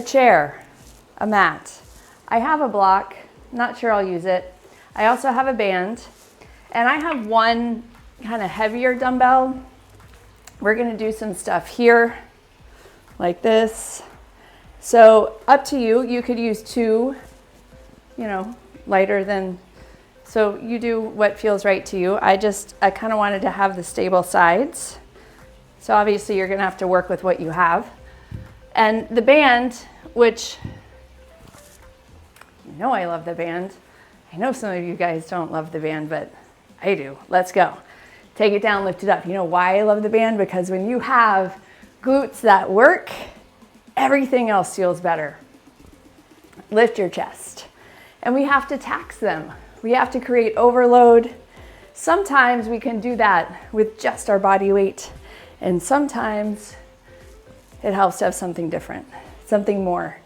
a chair, a mat. I have a block, not sure I'll use it. I also have a band, and I have one kind of heavier dumbbell. We're gonna do some stuff here, like this. So up to you, you could use two, lighter than, so you do what feels right to you. I kind of wanted to have the stable sides. So obviously you're gonna have to work with what you have. And the band, which, I love the band. I know some of you guys don't love the band, but I do. Let's go. Take it down, lift it up. You know why I love the band? Because when you have glutes that work, everything else feels better. Lift your chest. And we have to tax them. We have to create overload. Sometimes we can do that with just our body weight. And sometimes it helps to have something different, something more.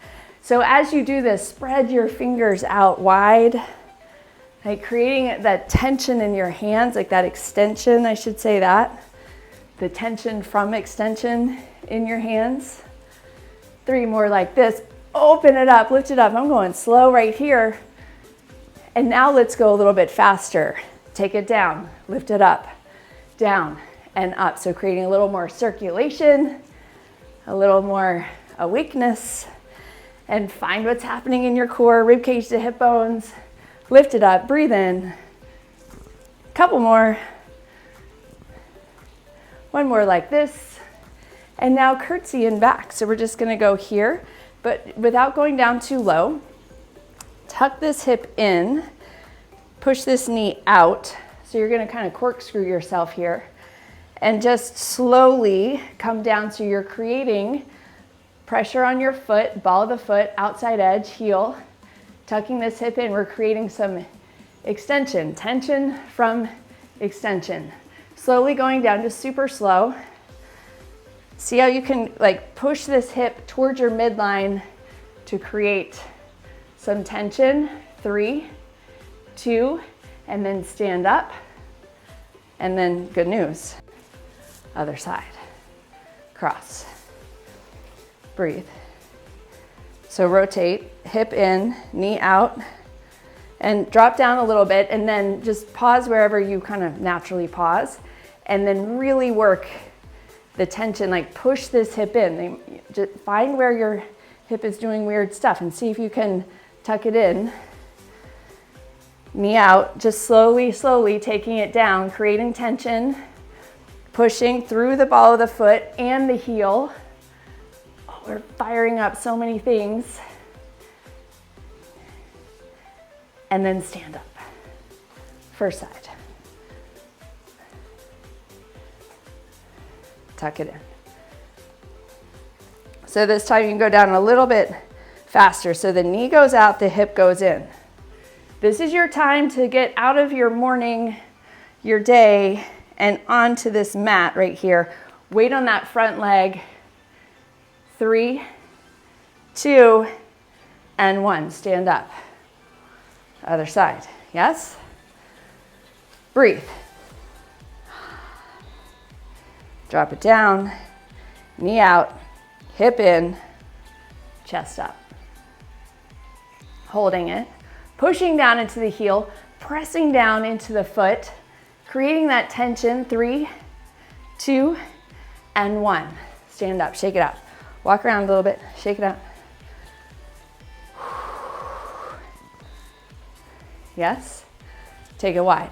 So as you do this, spread your fingers out wide, like creating that tension in your hands, like that extension, I should say that. The tension from extension in your hands. 3 more like this. Open it up, lift it up. I'm going slow right here. And now let's go a little bit faster. Take it down, lift it up, down and up. So creating a little more circulation, a little more awakeness, and find what's happening in your core, rib cage to hip bones. Lift it up, breathe in. Couple more. One more like this. And now curtsy and back. So we're just gonna go here, but without going down too low. Tuck this hip in, push this knee out. So you're gonna kind of corkscrew yourself here and just slowly come down. So you're creating pressure on your foot, ball of the foot, outside edge, heel. Tucking this hip in, we're creating some extension, tension from extension. Slowly going down, just super slow. See how you can push this hip towards your midline to create some tension. 3, 2, and then stand up. And then good news, other side, cross, breathe. So rotate, hip in, knee out, and drop down a little bit, and then just pause wherever you kind of naturally pause, and then really work the tension, push this hip in. Just find where your hip is doing weird stuff and see if you can tuck it in. Knee out, just slowly, slowly taking it down, creating tension, pushing through the ball of the foot and the heel. We're firing up so many things. And then stand up. First side. Tuck it in. So this time you can go down a little bit faster. So the knee goes out, the hip goes in. This is your time to get out of your morning, your day, and onto this mat right here. Weight on that front leg. 3, 2, and 1. Stand up. Other side. Yes? Breathe. Drop it down. Knee out. Hip in. Chest up. Holding it. Pushing down into the heel. Pressing down into the foot. Creating that tension. 3, 2, and 1. Stand up. Shake it out. Walk around a little bit, shake it out. Yes? Take it wide.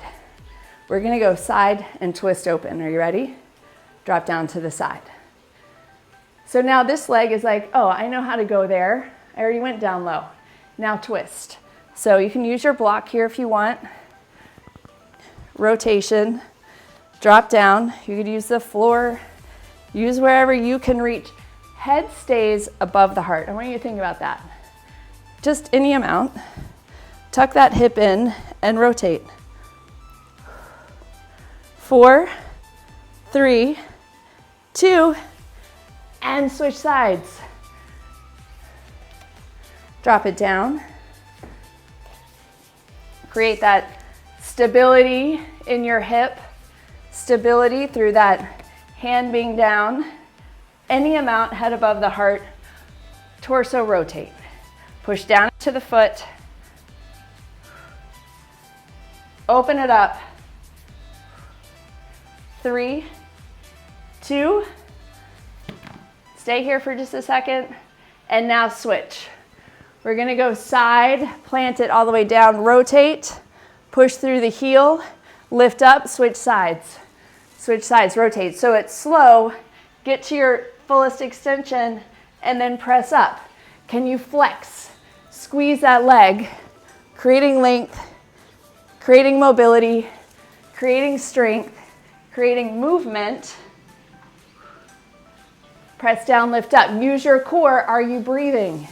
We're gonna go side and twist open. Are you ready? Drop down to the side. So now this leg is oh, I know how to go there. I already went down low. Now twist. So you can use your block here if you want. Rotation, drop down. You could use the floor, use wherever you can reach. Head stays above the heart. I want you to think about that. Just any amount. Tuck that hip in and rotate. 4, 3, 2, and switch sides. Drop it down. Create that stability in your hip, stability through that hand being down. Any amount, head above the heart. torso rotate. Push down to the foot. Open it up. 3, 2. Stay here for just a second. And now switch. We're gonna go side, plant it all the way down, rotate, push through the heel, lift up, switch sides. Switch sides, rotate. So it's slow, get to your fullest extension, and then press up. Can you flex? Squeeze that leg, creating length, creating mobility, creating strength, creating movement. Press down, lift up. Use your core. Are you breathing?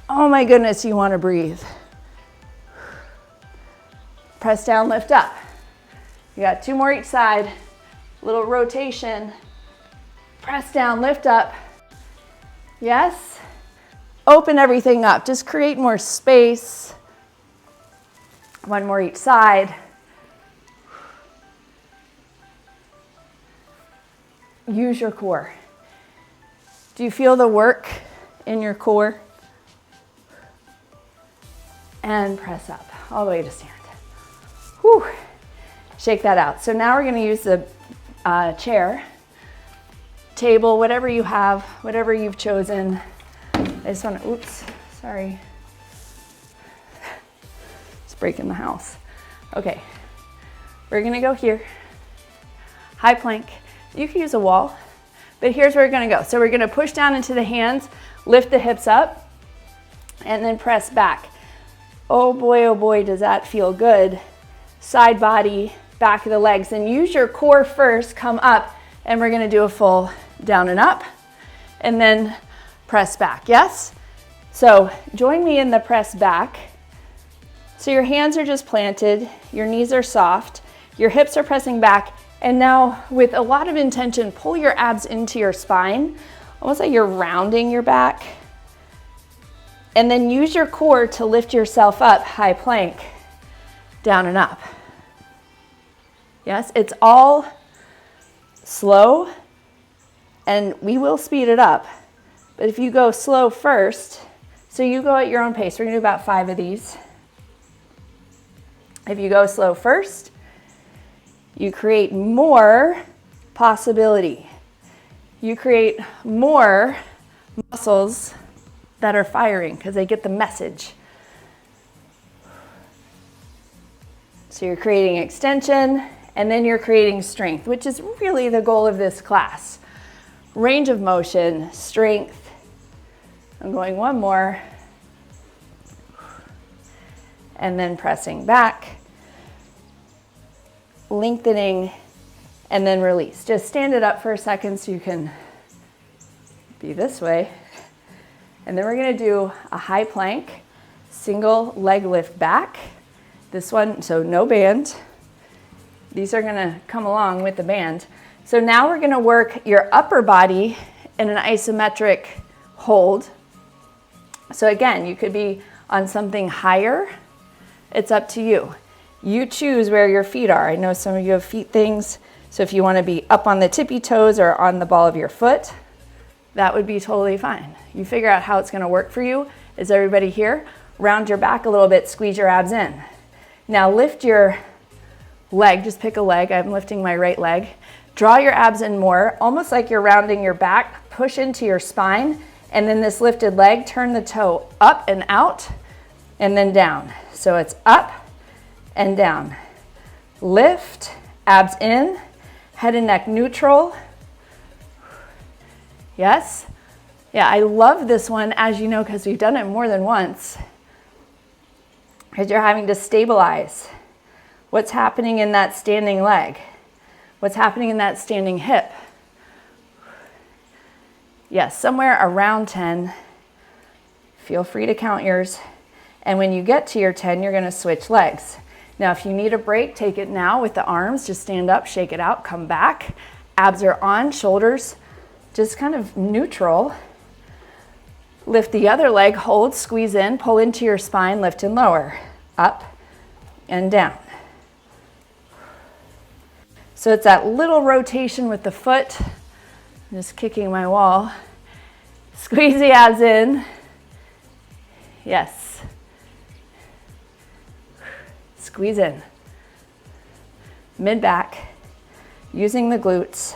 Oh my goodness, you want to breathe. Press down, lift up. You got 2 more each side. Little rotation. Press down, lift up. Yes. Open everything up. Just create more space. 1 more each side. Use your core. Do you feel the work in your core? And press up, all the way to stand. Whew. Shake that out. So now we're gonna use the chair, table, whatever you have, whatever you've chosen. I just wanna, oops, sorry. It's breaking the house. Okay, we're gonna go here. High plank. You can use a wall, but here's where we're gonna go. So we're gonna push down into the hands, lift the hips up, and then press back. Oh boy, does that feel good. Side body, back of the legs, and use your core first, come up, and we're gonna do a full down and up, and then press back, yes? So join me in the press back. So your hands are just planted, your knees are soft, your hips are pressing back, and now with a lot of intention, pull your abs into your spine, almost like you're rounding your back. And then use your core to lift yourself up, high plank, down and up. Yes, it's all slow, and we will speed it up. But if you go slow first, so you go at your own pace. We're gonna do about 5 of these. If you go slow first, you create more possibility. You create more muscles that are firing because they get the message. So you're creating extension, and then you're creating strength, which is really the goal of this class. Range of motion, strength. I'm going 1 more. And then pressing back, lengthening, and then release. Just stand it up for a second so you can be this way. And then we're gonna do a high plank, single leg lift back. This one, so no band. These are gonna come along with the band. So now we're gonna work your upper body in an isometric hold. So again, you could be on something higher. It's up to you. You choose where your feet are. I know some of you have feet things. So if you wanna be up on the tippy toes or on the ball of your foot, that would be totally fine. You figure out how it's gonna work for you. Is everybody here? Round your back a little bit, squeeze your abs in. Now lift your leg, just pick a leg. I'm lifting my right leg. Draw your abs in more, almost like you're rounding your back. Push into your spine, and then this lifted leg, turn the toe up and out, and then down. So it's up and down. Lift, abs in, head and neck neutral. Yes? Yeah, I love this one, as you know, because we've done it more than once. Because you're having to stabilize. What's happening in that standing leg? What's happening in that standing hip? Yes, somewhere around 10. Feel free to count yours. And when you get to your 10, you're gonna switch legs. Now, if you need a break, take it now with the arms. Just stand up, shake it out, come back. Abs are on, shoulders just kind of neutral. Lift the other leg, hold, squeeze in, pull into your spine, lift and lower, up and down. So it's that little rotation with the foot. I'm just kicking my wall. Squeeze the abs in, Yes. Squeeze in. Mid-back, using the glutes.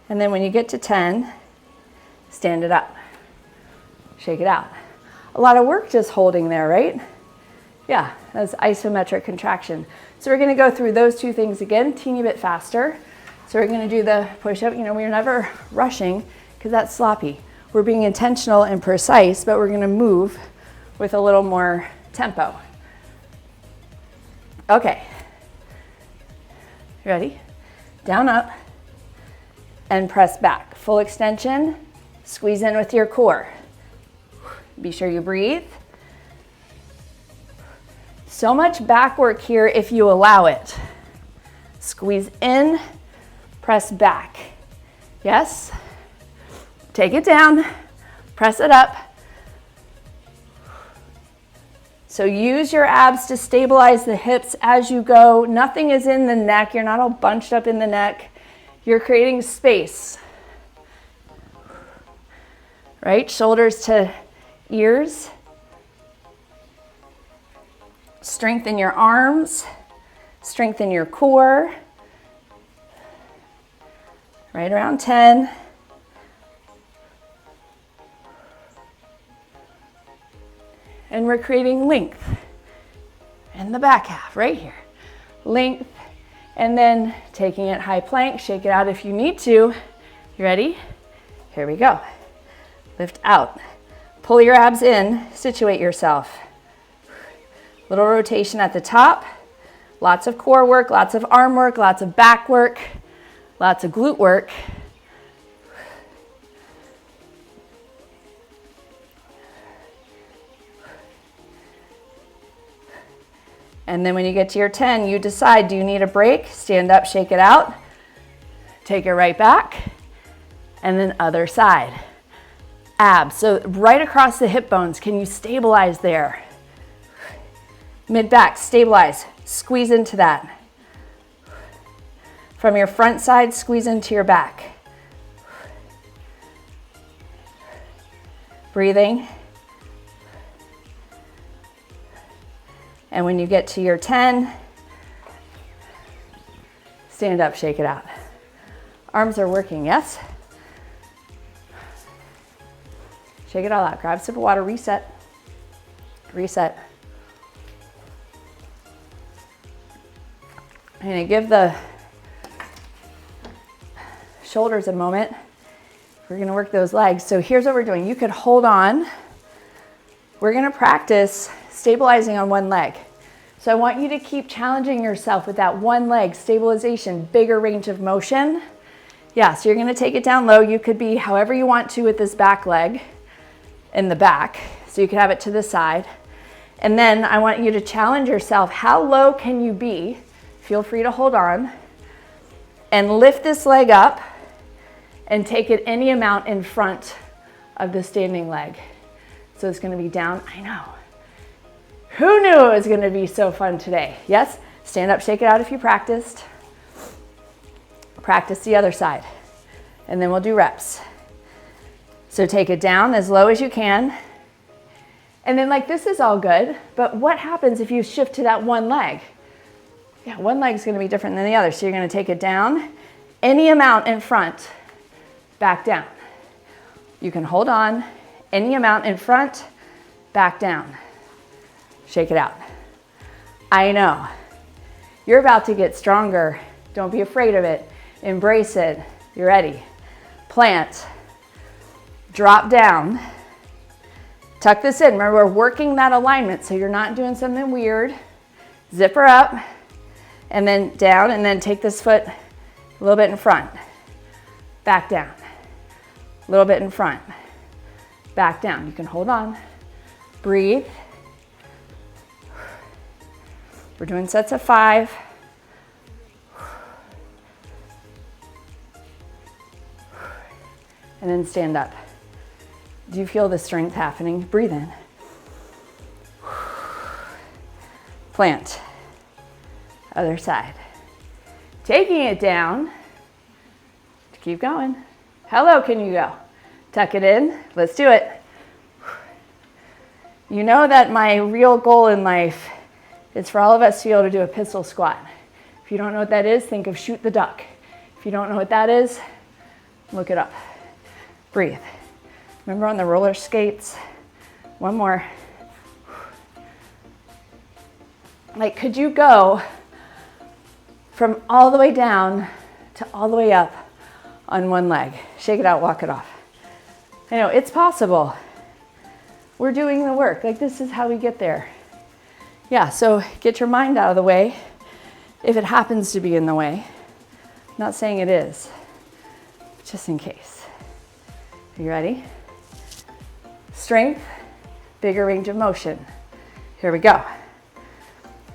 And then when you get to 10, stand it up. Shake it out. A lot of work just holding there, right? Yeah, that's isometric contraction. So we're gonna go through those two things again, teeny bit faster. So we're gonna do the push-up. You know, we're never rushing because that's sloppy. We're being intentional and precise, but we're gonna move with a little more tempo. Okay. Ready? Down, up, and press back. Full extension, squeeze in with your core. Be sure you breathe. So much back work here if you allow it. Squeeze in, press back. Yes? Take it down, press it up. So use your abs to stabilize the hips as you go. Nothing is in the neck. You're not all bunched up in the neck. You're creating space. Right? Shoulders to ears. Strengthen your arms. Strengthen your core. Right around 10. And we're creating length in the back half, right here. Length, and then taking it high plank, shake it out if you need to. You ready? Here we go. Lift out. Pull your abs in, situate yourself. Little rotation at the top. Lots of core work, lots of arm work, lots of back work, lots of glute work. And then when you get to your 10, you decide, do you need a break? Stand up, shake it out. Take it right back. And then other side. Abs, so right across the hip bones. Can you stabilize there? Mid-back, stabilize. Squeeze into that. From your front side, squeeze into your back. Breathing. And when you get to your 10, stand up, shake it out. Arms are working, yes? Shake it all out. Grab a sip of water, reset. Reset. I'm gonna give the shoulders a moment. We're gonna work those legs. So here's what we're doing. You could hold on. We're gonna practice stabilizing on one leg. So I want you to keep challenging yourself with that one leg stabilization, bigger range of motion. Yeah, so you're gonna take it down low. You could be however you want to with this back leg in the back. So you could have it to the side. And then I want you to challenge yourself. How low can you be? Feel free to hold on. And lift this leg up and take it any amount in front of the standing leg. So it's gonna be down, I know. Who knew it was gonna be so fun today? Yes, stand up, shake it out if you practiced. Practice the other side. And then we'll do reps. So take it down as low as you can. And then like this is all good, but what happens if you shift to that one leg? Yeah, one leg's gonna be different than the other. So you're gonna take it down, any amount in front, back down. You can hold on, any amount in front, back down. Shake it out. I know. You're about to get stronger. Don't be afraid of it. Embrace it. You're ready. Plant. Drop down. Tuck this in. Remember, we're working that alignment so you're not doing something weird. Zipper up and then down, and then take this foot a little bit in front. Back down. A little bit in front. Back down. You can hold on. Breathe. We're doing sets of 5. And then stand up. Do you feel the strength happening? Breathe in. Plant. Other side. Taking it down. Keep going. Hello, can you go? Tuck it in. Let's do it. You know that my real goal in life is for all of us to be able to do a pistol squat. If you don't know what that is, think of shoot the duck. If you don't know what that is, look it up. Breathe. Remember on the roller skates? One more. Like, could you go from all the way down to all the way up on one leg? Shake it out, walk it off. I know, it's possible. We're doing the work. Like, this is how we get there. Yeah, so get your mind out of the way if it happens to be in the way. I'm not saying it is, just in case. Are you ready? Strength, bigger range of motion. Here we go.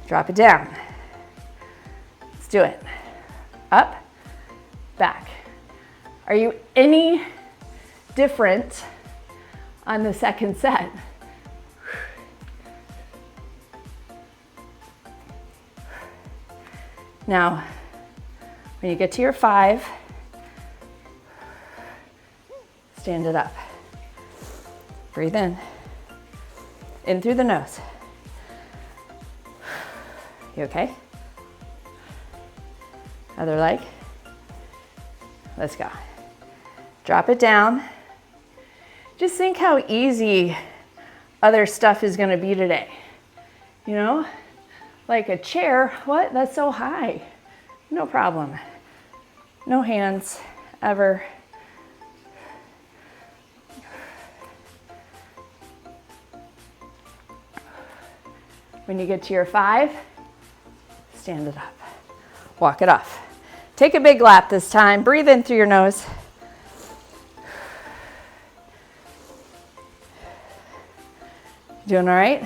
Drop it down. Let's do it. Up, back. Are you any different on the second set? Now, when you get to your 5, stand it up. Breathe in through the nose. You okay? Other leg. Let's go. Drop it down. Just think how easy other stuff is gonna be today. You know, like a chair, what? That's so high. No problem. No hands, ever. When you get to your 5, stand it up. Walk it off. Take a big lap this time. Breathe in through your nose. Doing all right?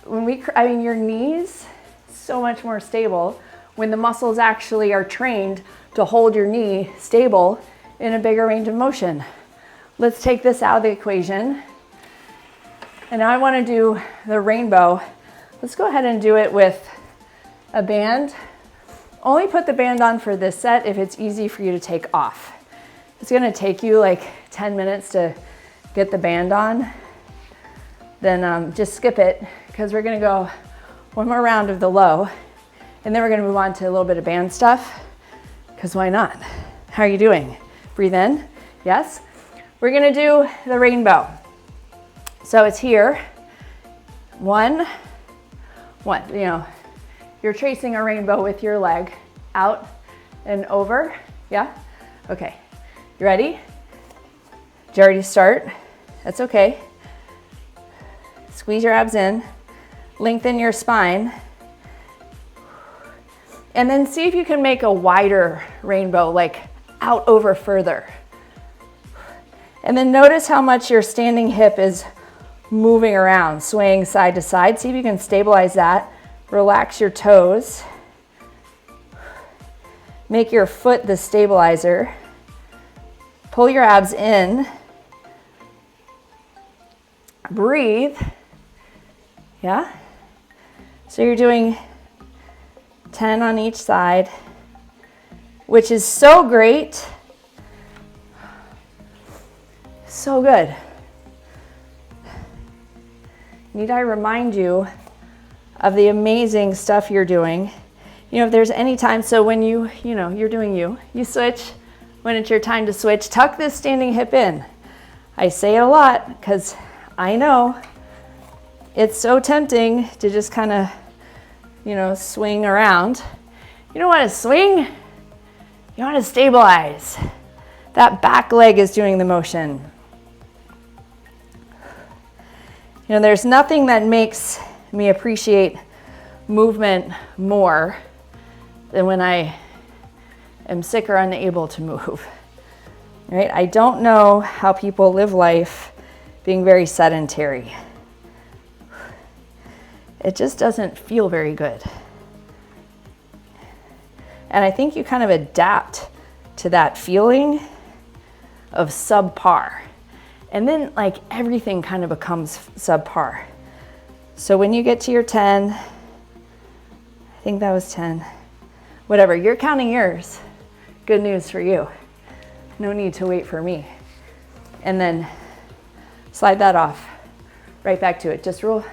When your knees, so much more stable when the muscles actually are trained to hold your knee stable in a bigger range of motion. Let's take this out of the equation. And now I want to do the rainbow. Let's go ahead and do it with a band. Only put the band on for this set if it's easy for you to take off. It's going to take you like 10 minutes to get the band on. Then just skip it because we're going to go one more round of the low. And then we're going to move on to a little bit of band stuff because why not? How are you doing? Breathe in. Yes. We're going to do the rainbow. So it's here, one, you know, you're tracing a rainbow with your leg out and over, yeah? Okay, you ready? Did you already start? That's okay. Squeeze your abs in, lengthen your spine, and then see if you can make a wider rainbow, like out over further. And then notice how much your standing hip is moving around, swaying side to side. See if you can stabilize that. Relax your toes. Make your foot the stabilizer. Pull your abs in. Breathe. Yeah? So you're doing 10 on each side, which is so great. So good. Need I remind you of the amazing stuff you're doing? You know, if there's any time, so when you're doing you switch. When it's your time to switch, tuck this standing hip in. I say it a lot because I know it's so tempting to just kind of, swing around. You don't want to swing. You want to stabilize. That back leg is doing the motion. You know, there's nothing that makes me appreciate movement more than when I am sick or unable to move, right? I don't know how people live life being very sedentary. It just doesn't feel very good. And I think you kind of adapt to that feeling of subpar. And then like everything kind of becomes subpar. So when you get to your 10, I think that was 10, whatever, you're counting yours. Good news for you. No need to wait for me. And then slide that off, right back to it. Just roll,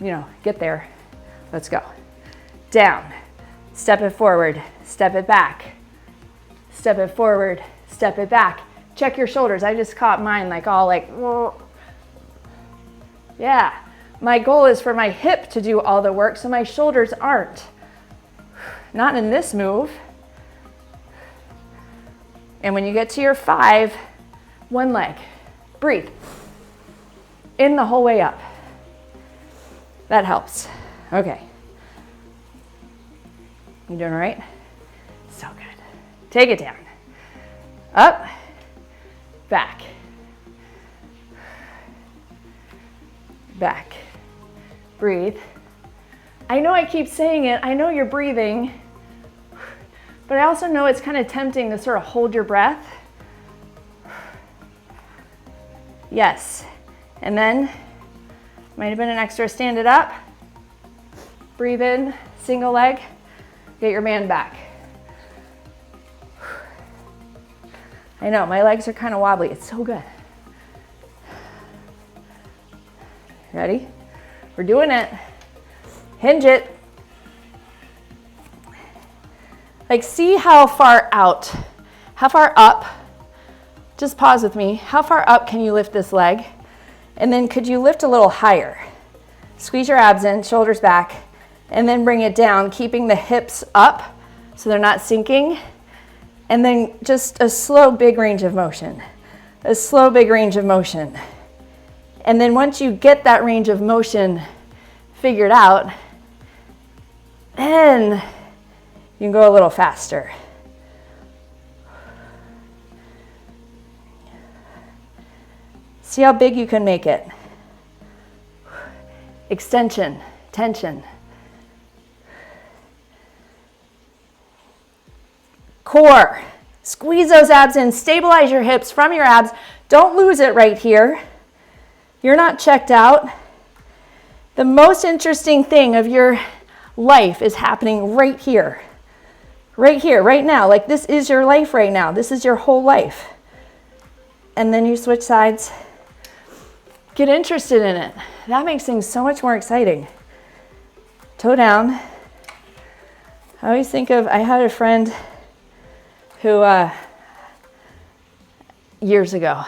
get there. Let's go. Down, step it forward, step it back, step it forward, step it back. Check your shoulders. I just caught mine whoa. Yeah, my goal is for my hip to do all the work so my shoulders aren't. Not in this move. And when you get to your 5, one leg, breathe. In the whole way up. That helps. Okay. You doing all right? So good. Take it down. Up, back. Back. Breathe. I know I keep saying it. I know you're breathing. But I also know it's kind of tempting to sort of hold your breath. Yes. And then, might have been an extra, stand it up. Breathe in, single leg. Get your man back. I know, my legs are kind of wobbly. It's so good. Ready? We're doing it. Hinge it. Like, see how far out, how far up, just pause with me. How far up can you lift this leg? And then could you lift a little higher? Squeeze your abs in, shoulders back, and then bring it down, keeping the hips up so they're not sinking. And then just a slow, big range of motion. A slow, big range of motion. And then once you get that range of motion figured out, then you can go a little faster. See how big you can make it. Extension, tension. Core. Squeeze those abs in. Stabilize your hips from your abs. Don't lose it right here. You're not checked out. The most interesting thing of your life is happening right here. Right here, right now. Like, this is your life right now. This is your whole life. And then you switch sides. Get interested in it. That makes things so much more exciting. Toe down. I always think of, I had a friend who, years ago,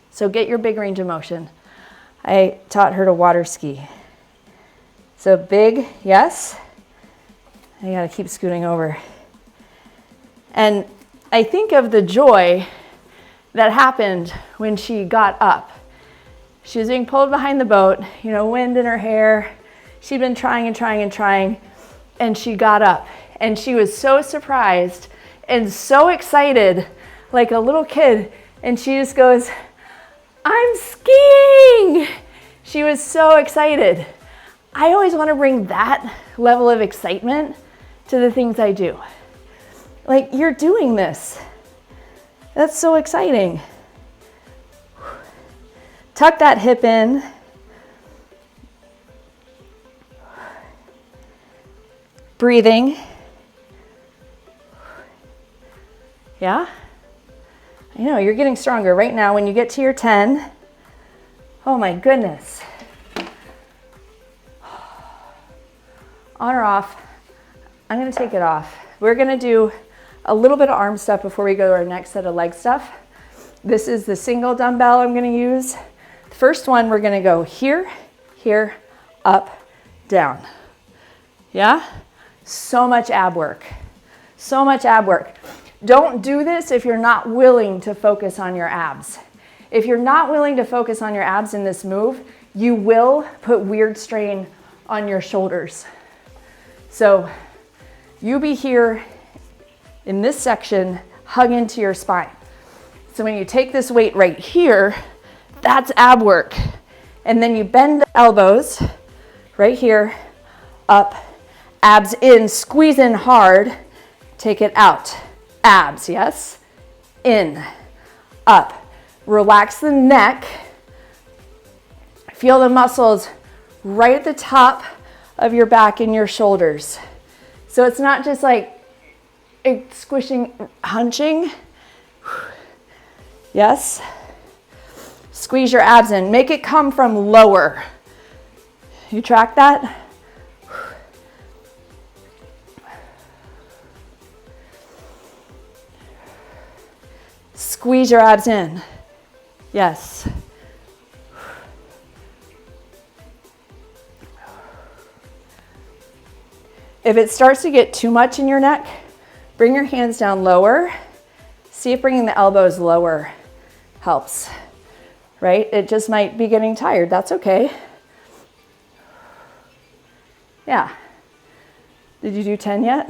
so get your big range of motion. I taught her to water ski. So big, yes. I gotta keep scooting over. And I think of the joy that happened when she got up. She was being pulled behind the boat, wind in her hair. She'd been trying and trying and trying, and she got up. And she was so surprised and so excited, like a little kid. And she just goes, "I'm skiing!" She was so excited. I always want to bring that level of excitement to the things I do. Like, you're doing this. That's so exciting. Tuck that hip in. Breathing. Yeah? I know, you're getting stronger right now. When you get to your 10, oh my goodness. On or off? I'm gonna take it off. We're gonna do a little bit of arm stuff before we go to our next set of leg stuff. This is the single dumbbell I'm gonna use. The first one, we're gonna go here, here, up, down. Yeah? So much ab work. So much ab work. Don't do this if you're not willing to focus on your abs. If you're not willing to focus on your abs in this move, you will put weird strain on your shoulders. So you be here in this section, hug into your spine. So when you take this weight right here, that's ab work. And then you bend the elbows right here, up, abs in, squeeze in hard, take it out. Abs, yes? In, up. Relax the neck. Feel the muscles right at the top of your back and your shoulders. So it's not just like squishing, hunching. Yes. Squeeze your abs in. Make it come from lower. You track that? Squeeze your abs in. Yes. If it starts to get too much in your neck, bring your hands down lower. See if bringing the elbows lower helps, right? It just might be getting tired. That's okay. Yeah. Did you do 10 yet?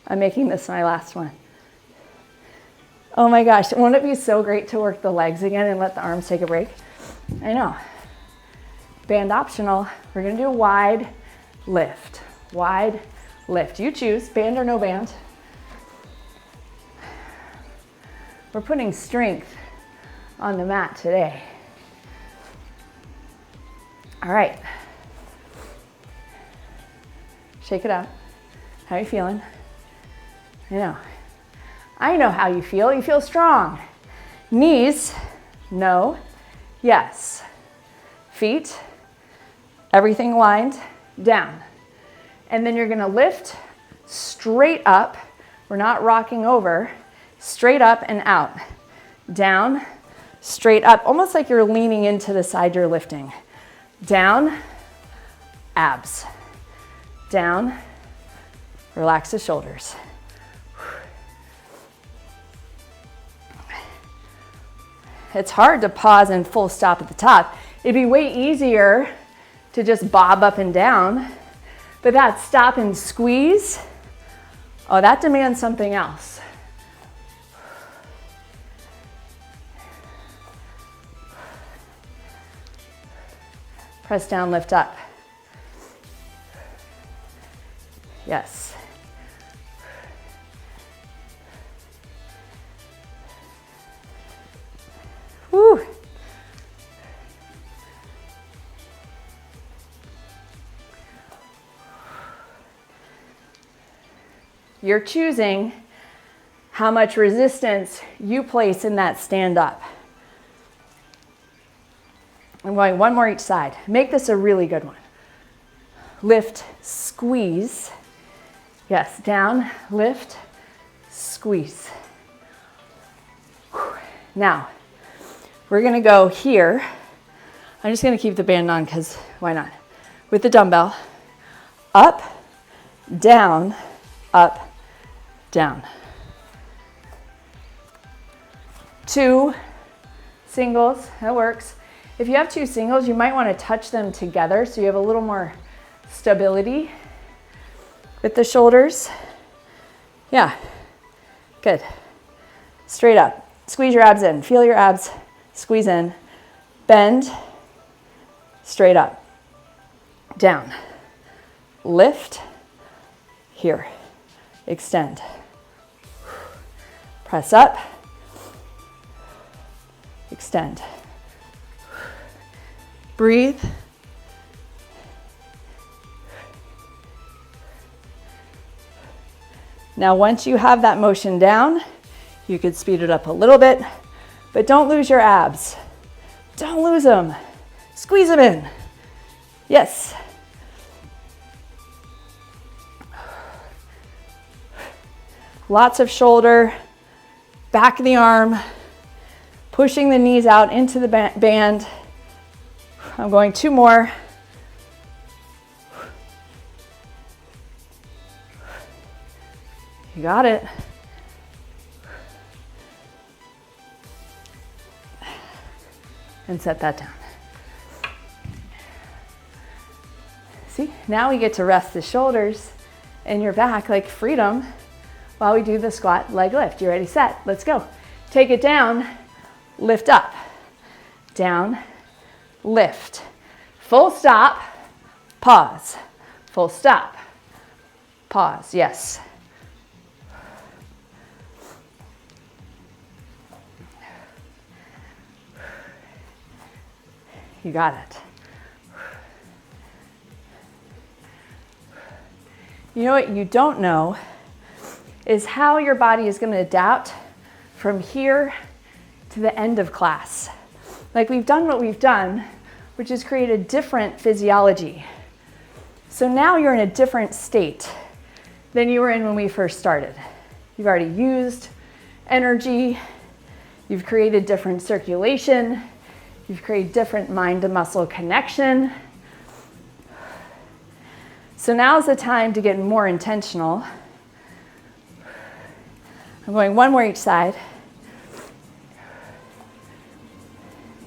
I'm making this my last one. Oh my gosh, won't it be so great to work the legs again and let the arms take a break? I know. Band optional. We're gonna do a wide lift. Wide lift. You choose, band or no band. We're putting strength on the mat today. All right. Shake it out. How are you feeling? I know how you feel. You feel strong. Knees, no, yes. Feet, everything aligned, down. And then you're gonna lift straight up. We're not rocking over. Straight up and out. Down, straight up, almost like you're leaning into the side you're lifting. Down, abs. Down, relax the shoulders. It's hard to pause and full stop at the top. It'd be way easier to just bob up and down, but that stop and squeeze, oh, that demands something else. Press down, lift up. Yes. Woo. You're choosing how much resistance you place in that stand up. I'm going one more each side. Make this a really good one. Lift, squeeze. Yes, down, lift, squeeze. Now, we're gonna go here. I'm just gonna keep the band on because why not? With the dumbbell, up, down, up, down. 2 singles, that works. If you have 2 singles, you might want to touch them together so you have a little more stability with the shoulders. Yeah, good. Straight up, squeeze your abs in, feel your abs, squeeze in, bend, straight up, down, lift, here, extend, press up, extend. Breathe. Now, once you have that motion down, you could speed it up a little bit, but don't lose your abs. Don't lose them. Squeeze them in. Yes. Lots of shoulder, back of the arm, pushing the knees out into the band. I'm going 2 more. You got it. And set that down. See, now we get to rest the shoulders and your back like freedom while we do the squat leg lift. You ready, set? Let's go. Take it down, lift up, down, lift, full stop, pause, full stop, pause, yes. You got it. You know what you don't know is how your body is going to adapt from here to the end of class. Like we've done what we've done, which is create a different physiology. So now you're in a different state than you were in when we first started. You've already used energy, you've created different circulation, you've created different mind to muscle connection. So now's the time to get more intentional. I'm going one more each side.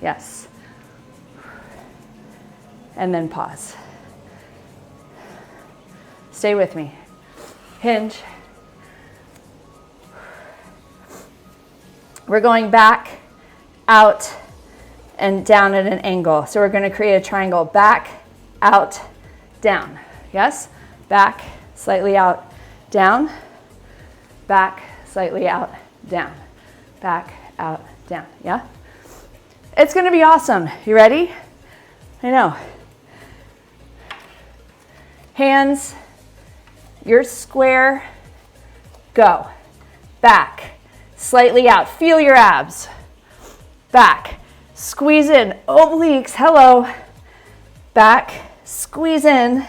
Yes. And then pause. Stay with me. Hinge. We're going back, out, and down at an angle. So we're going to create a triangle. Back, out, down. Yes? Back, slightly out, down. Back, slightly out, down. Back, out, down. Yeah? It's going to be awesome. You ready? I know. Hands, you're square, go. Back, slightly out. Feel your abs. Back, squeeze in. Obliques, hello. Back, squeeze in.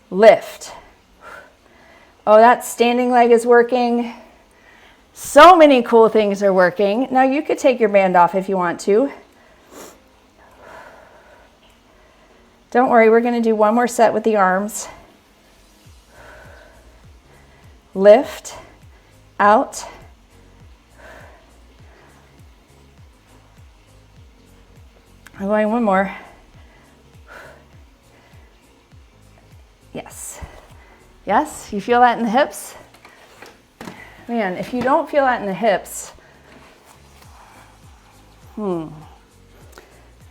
Lift. Oh, that standing leg is working. So many cool things are working. Now you could take your band off if you want to. Don't worry, we're going to do one more set with the arms. Lift, out. I'm going one more. Yes. Yes, you feel that in the hips? Man, if you don't feel that in the hips,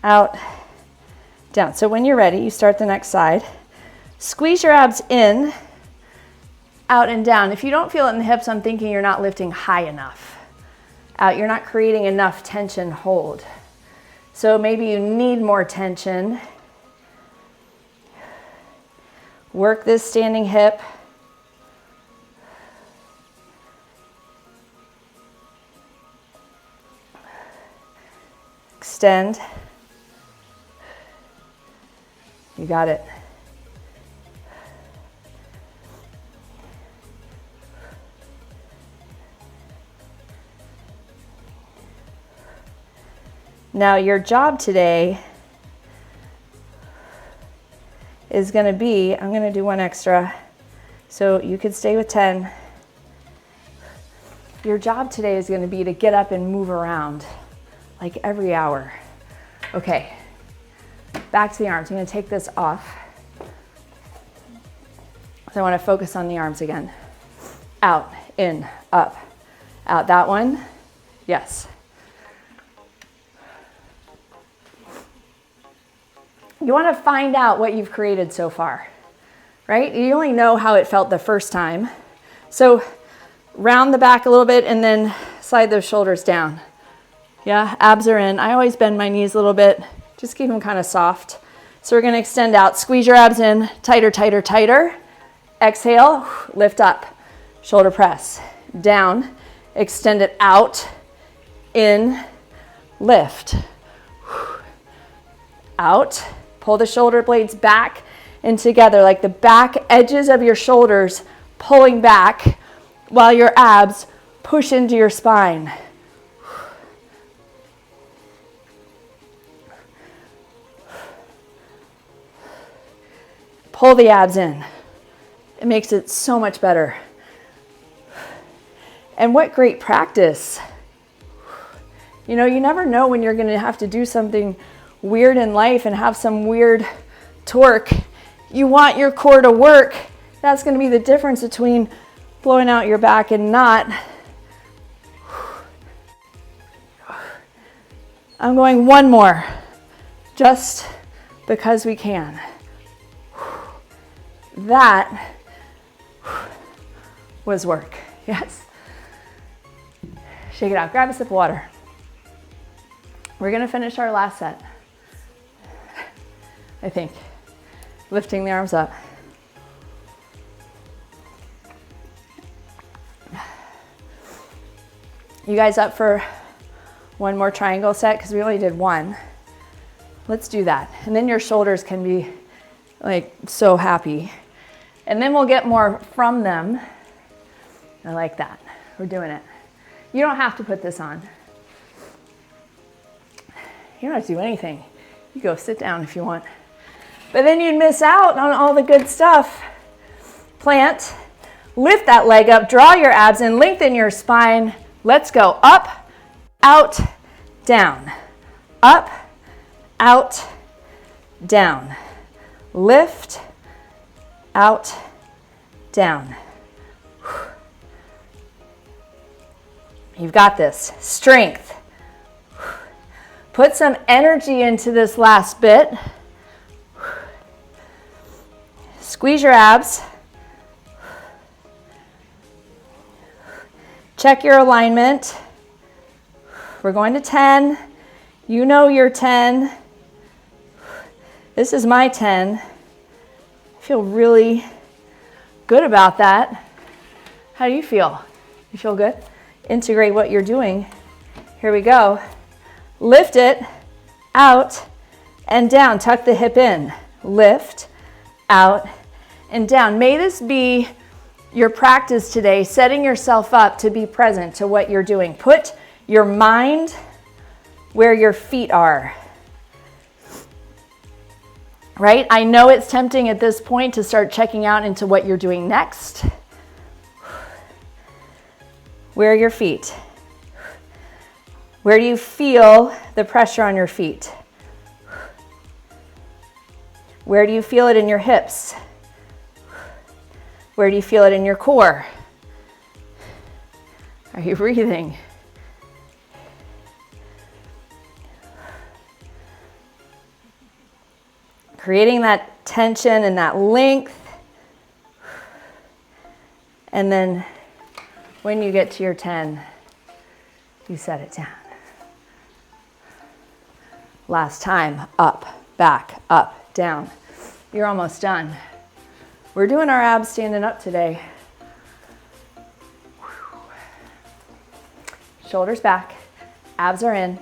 out, down. So when you're ready, you start the next side. Squeeze your abs in, out and down. If you don't feel it in the hips, I'm thinking you're not lifting high enough. Out, you're not creating enough tension hold. So maybe you need more tension. Work this standing hip. Extend. You got it. Now your job today is going to be, I'm going to do one extra, so you could stay with 10. Your job today is going to be to get up and move around like every hour. Okay, back to the arms. I'm going to take this off. So I want to focus on the arms again. Out, in, up, out. That one, yes. You want to find out what you've created so far, right? You only know how it felt the first time. So round the back a little bit and then slide those shoulders down. Yeah, abs are in. I always bend my knees a little bit, just keep them kind of soft. So we're going to extend out. Squeeze your abs in, tighter, tighter, tighter. Exhale, lift up, shoulder press, down, extend it out, in, lift, out. Pull the shoulder blades back and together, like the back edges of your shoulders pulling back while your abs push into your spine. Pull the abs in. It makes it so much better. And what great practice. You know, you never know when you're going to have to do something weird in life and have some weird torque. You want your core to work. That's going to be the difference between blowing out your back and not. I'm going one more, just because we can. That was work. Yes. Shake it out. Grab a sip of water. We're going to finish our last set, I think. Lifting the arms up. You guys up for one more triangle set? Because we only did one. Let's do that. And then your shoulders can be like so happy. And then we'll get more from them. I like that. We're doing it. You don't have to put this on. You don't have to do anything. You go sit down if you want. But then you'd miss out on all the good stuff. Plant. Lift that leg up. Draw your abs in. Lengthen your spine. Let's go. Up, out, down. Up, out, down. Lift, out, down. You've got this. Strength. Put some energy into this last bit. Squeeze your abs. Check your alignment. We're going to 10. You know your 10. This is my 10. I feel really good about that. How do you feel? You feel good? Integrate what you're doing. Here we go. Lift it, out, and down. Tuck the hip in. Lift, out, and down. May this be your practice today, setting yourself up to be present to what you're doing. Put your mind where your feet are. Right? I know it's tempting at this point to start checking out into what you're doing next. Where are your feet? Where do you feel the pressure on your feet? Where do you feel it in your hips? Where do you feel it in your core? Are you breathing? Creating that tension and that length. And then when you get to your 10, you set it down. Last time, up, back, up, down. You're almost done. We're doing our abs standing up today. Shoulders back, abs are in.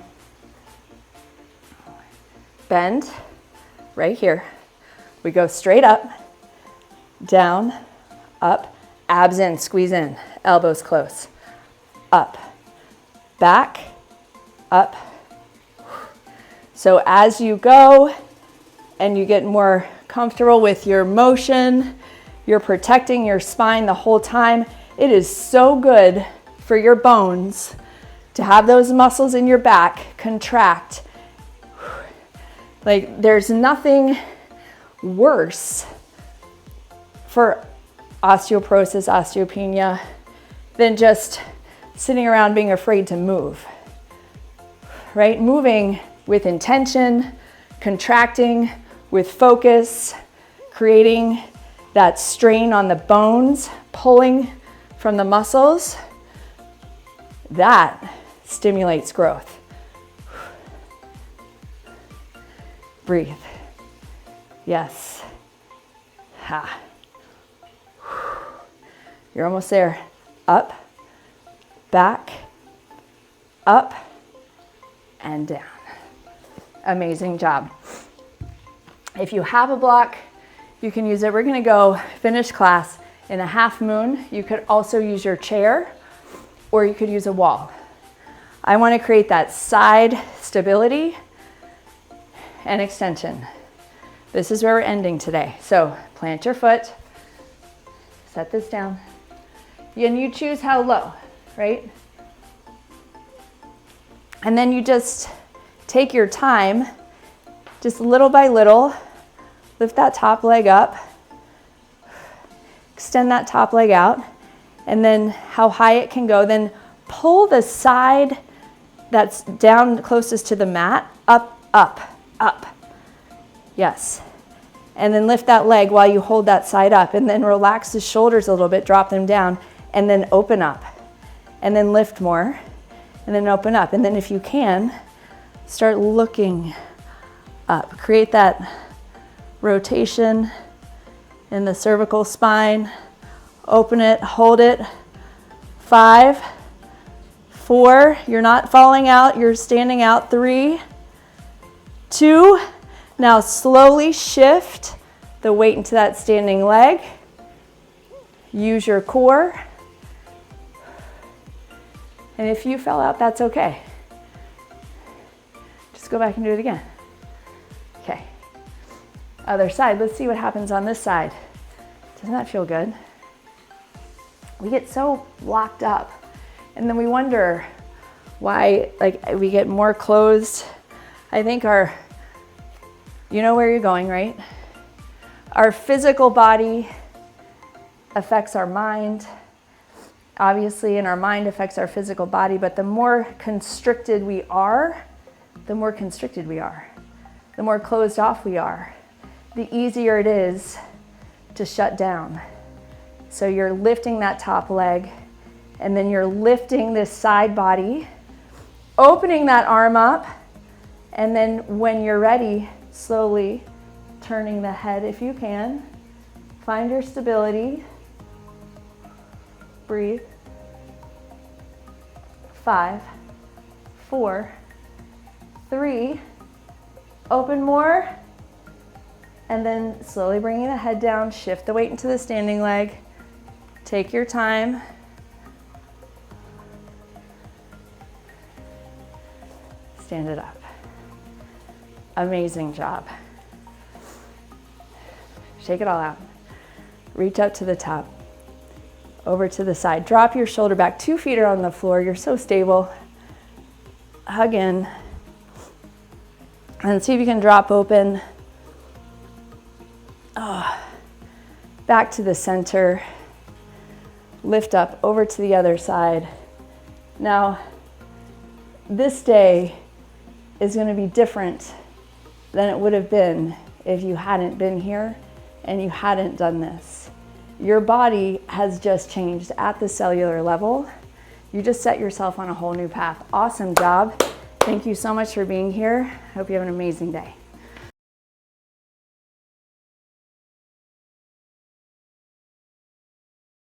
Bend right here. We go straight up, down, up, abs in, squeeze in, elbows close, up, back, up. So as you go and you get more comfortable with your motion, you're protecting your spine the whole time. It is so good for your bones to have those muscles in your back contract. Like there's nothing worse for osteoporosis, osteopenia than just sitting around being afraid to move, right? Moving with intention, contracting with focus, creating that strain on the bones, pulling from the muscles, that stimulates growth. Breathe. Yes. Ha. You're almost there. Up, back, up, and down. Amazing job. If you have a block, you can use it. We're gonna go finish class in a half moon. You could also use your chair or you could use a wall. I wanna create that side stability and extension. This is where we're ending today. So plant your foot, set this down, and you choose how low, right? And then you just take your time, just little by little, lift that top leg up, extend that top leg out, and then how high it can go. Then pull the side that's down closest to the mat up, up, up. Yes. And then lift that leg while you hold that side up, and then relax the shoulders a little bit, drop them down, and then open up. And then lift more, and then open up. And then if you can, start looking up. Create that rotation in the cervical spine. Open it, hold it. 5, 4, you're not falling out, you're standing out. 3, 2, now slowly shift the weight into that standing leg. Use your core. And if you fell out, that's okay. Just go back and do it again. Okay. Other side, let's see what happens on this side. Doesn't that feel good? We get so locked up and then we wonder why, like, we get more closed. I think you know where you're going, right? Our physical body affects our mind, obviously, and our mind affects our physical body, but the more constricted we are, the more constricted we are. The more closed off we are, the easier it is to shut down. So you're lifting that top leg, and then you're lifting this side body, opening that arm up, and then when you're ready, slowly turning the head if you can. Find your stability. Breathe. 5, 4, 3, open more, and then slowly bringing the head down, shift the weight into the standing leg. Take your time. Stand it up. Amazing job. Shake it all out. Reach up to the top. Over to the side. Drop your shoulder back. 2 feet are on the floor. You're so stable. Hug in. And see if you can drop open. Back to the center. Lift up over to the other side. Now, this day is going to be different than it would have been if you hadn't been here and you hadn't done this. Your body has just changed at the cellular level. You just set yourself on a whole new path. Awesome job. Thank you so much for being here. I hope you have an amazing day.